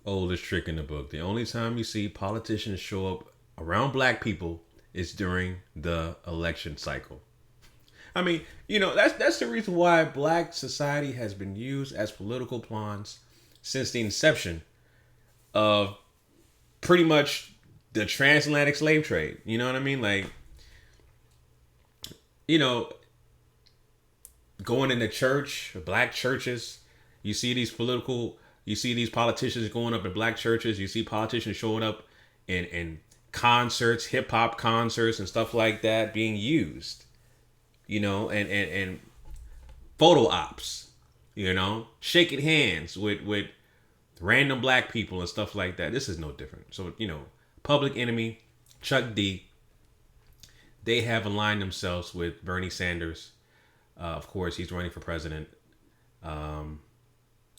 oldest trick in the book. The only time you see politicians show up around black people is during the election cycle. I mean, that's the reason why black society has been used as political pawns since the inception of pretty much the transatlantic slave trade. You know what I mean? Like, you know, going into church, black churches, you see these politicians going up in black churches. You see politicians showing up in concerts, hip hop concerts and stuff like that being used, and photo ops, shaking hands with random black people and stuff like that. This is no different. So, Public Enemy, Chuck D, they have aligned themselves with Bernie Sanders. Of course, he's running for president. And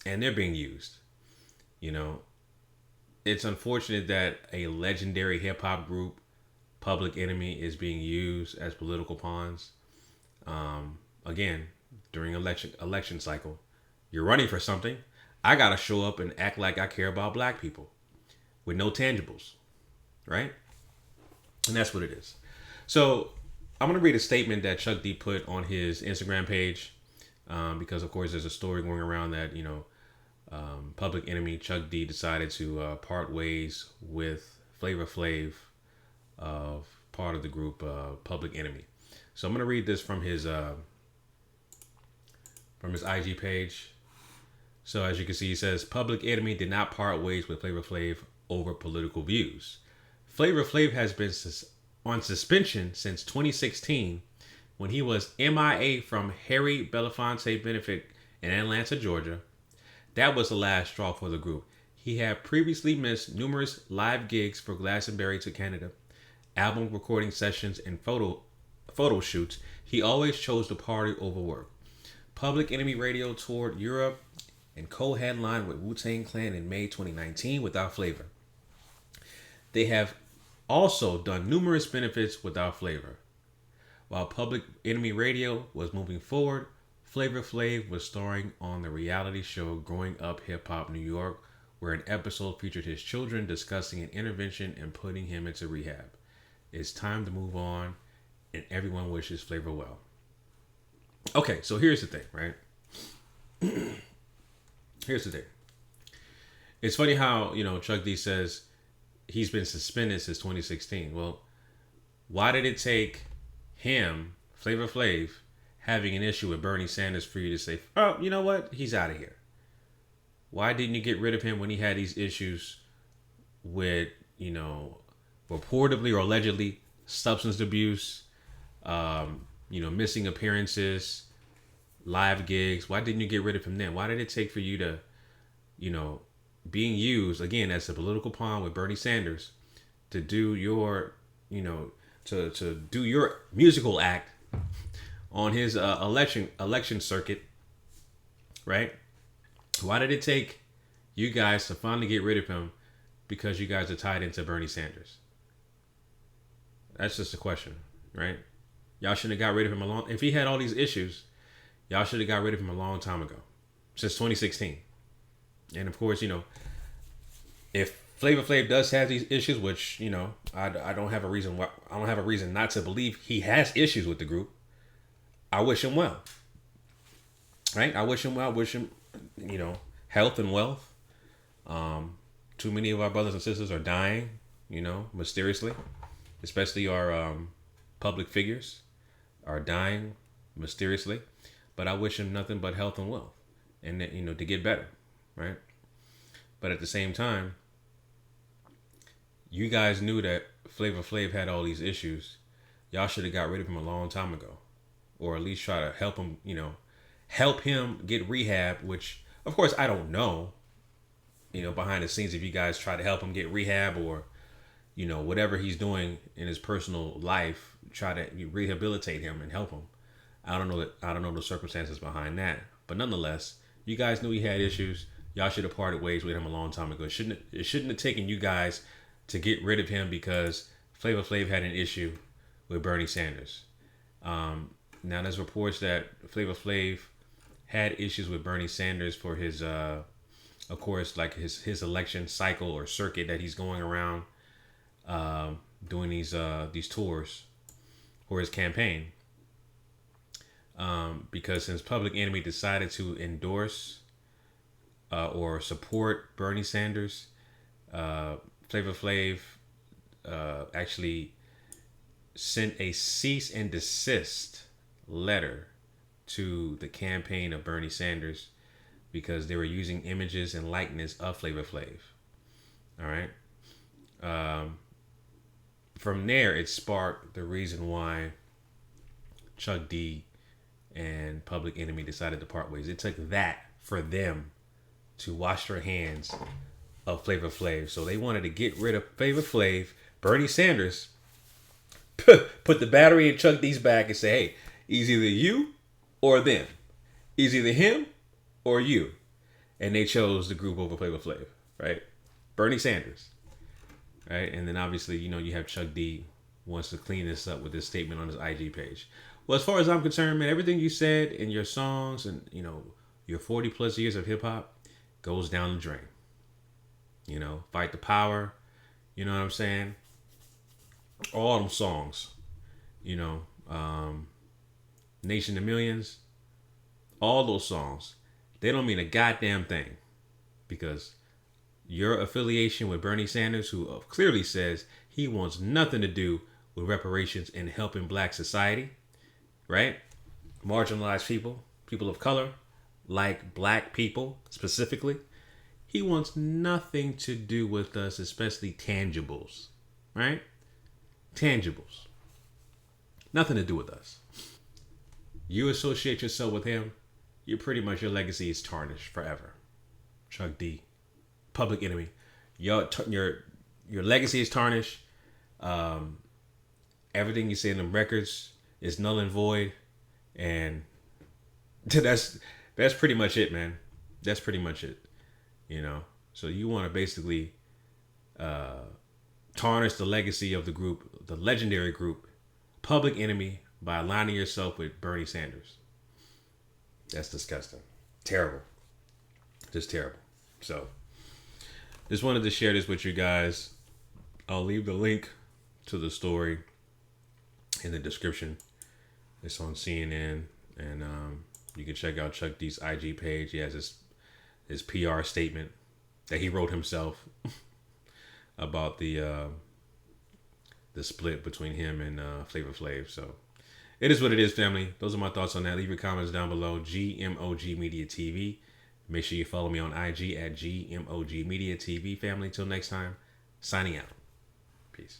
they're being used. It's unfortunate that a legendary hip hop group, Public Enemy, is being used as political pawns. Again, during election cycle, you're running for something. I gotta show up and act like I care about black people with no tangibles, right? And that's what it is. So I'm gonna read a statement that Chuck D put on his Instagram page, because of course there's a story going around that Public Enemy Chuck D decided to part ways with Flavor Flav, part of the group Public Enemy. So I'm gonna read this from his IG page. So as you can see, he says Public Enemy did not part ways with Flavor Flav over political views. Flavor Flav has been on suspension since 2016 when he was MIA from Harry Belafonte benefit in Atlanta, Georgia. That was the last straw for the group. He had previously missed numerous live gigs for Glastonbury to Canada, album recording sessions, and photo shoots. He always chose to party over work. Public Enemy Radio toured Europe and co-headlined with Wu-Tang Clan in May 2019 without Flavor. They have also done numerous benefits without Flavor. While Public Enemy Radio was moving forward, Flavor Flav was starring on the reality show Growing Up Hip Hop New York, where an episode featured his children discussing an intervention and putting him into rehab. It's time to move on, and everyone wishes Flavor well. Okay, so here's the thing, right? Here's the thing. It's funny how, Chuck D says he's been suspended since 2016. Well, why did it take him, Flavor Flav, having an issue with Bernie Sanders for you to say, oh, you know what? He's out of here. Why didn't you get rid of him when he had these issues with, reportedly or allegedly substance abuse, missing appearances, live gigs? Why didn't you get rid of him then? Why did it take for you to, being used again as a political pawn with Bernie Sanders to do your, to do your musical act on his election circuit, right? Why did it take you guys to finally get rid of him because you guys are tied into Bernie Sanders? That's just a question, right? Y'all should have got rid of him if he had all these issues, y'all should have got rid of him a long time ago, since 2016. And of course, if Flavor Flav does have these issues, which, I don't have a reason not to believe he has issues with the group, I wish him well. Right? I wish him well. I wish him, health and wealth. Too many of our brothers and sisters are dying, mysteriously. Especially our public figures are dying mysteriously. But I wish him nothing but health and wealth. And, to get better. Right? But at the same time, you guys knew that Flavor Flav had all these issues. Y'all should have got rid of him a long time ago. Or at least try to help him, help him get rehab, which, of course, I don't know, behind the scenes if you guys try to help him get rehab or, whatever he's doing in his personal life, try to rehabilitate him and help him. I don't know the circumstances behind that. But nonetheless, you guys knew he had issues. Y'all should have parted ways with him a long time ago. It shouldn't have taken you guys to get rid of him because Flavor Flav had an issue with Bernie Sanders. Now there's reports that Flavor Flav had issues with Bernie Sanders for his of course, like his election cycle or circuit that he's going around doing these tours for his campaign. Because since Public Enemy decided to endorse or support Bernie Sanders, Flavor Flav actually sent a cease and desist letter to the campaign of Bernie Sanders because they were using images and likeness of Flavor Flav. All right. From there, it sparked the reason why Chuck D and Public Enemy decided to part ways. It took that for them to wash their hands of Flavor Flav. So they wanted to get rid of Flavor Flav. Bernie Sanders put the battery in Chuck D's back and say, hey, it's either you or them. It's either him or you. And they chose the group over Flavor Flav, right? Bernie Sanders. Right? And then obviously, you have Chuck D wants to clean this up with this statement on his IG page. Well, as far as I'm concerned, man, everything you said in your songs and, your 40 plus years of hip hop goes down the drain. Fight the Power. You know what I'm saying? All them songs. Nation of Millions. All those songs. They don't mean a goddamn thing. Because your affiliation with Bernie Sanders, who clearly says he wants nothing to do with reparations and helping black society, right? Marginalized people of color, like black people specifically. He wants nothing to do with us, especially tangibles, right? Tangibles. Nothing to do with us. You associate yourself with him, your legacy is tarnished forever. Chuck D. Public Enemy. Your legacy is tarnished. Everything you say in the records is null and void. And that's pretty much it, man. That's pretty much it. So you want to basically tarnish the legacy of the group, the legendary group, Public Enemy, by aligning yourself with Bernie Sanders. That's disgusting. Terrible. Just terrible. So just wanted to share this with you guys. I'll leave the link to the story in the description. It's on CNN, and you can check out Chuck D's IG page. He has his PR statement that he wrote himself about the split between him and Flavor Flav. So it is what it is, family. Those are my thoughts on that. Leave your comments down below. GMOGMediaTV. Make sure you follow me on IG at GMOGMediaTV, family. Till next time, signing out. Peace.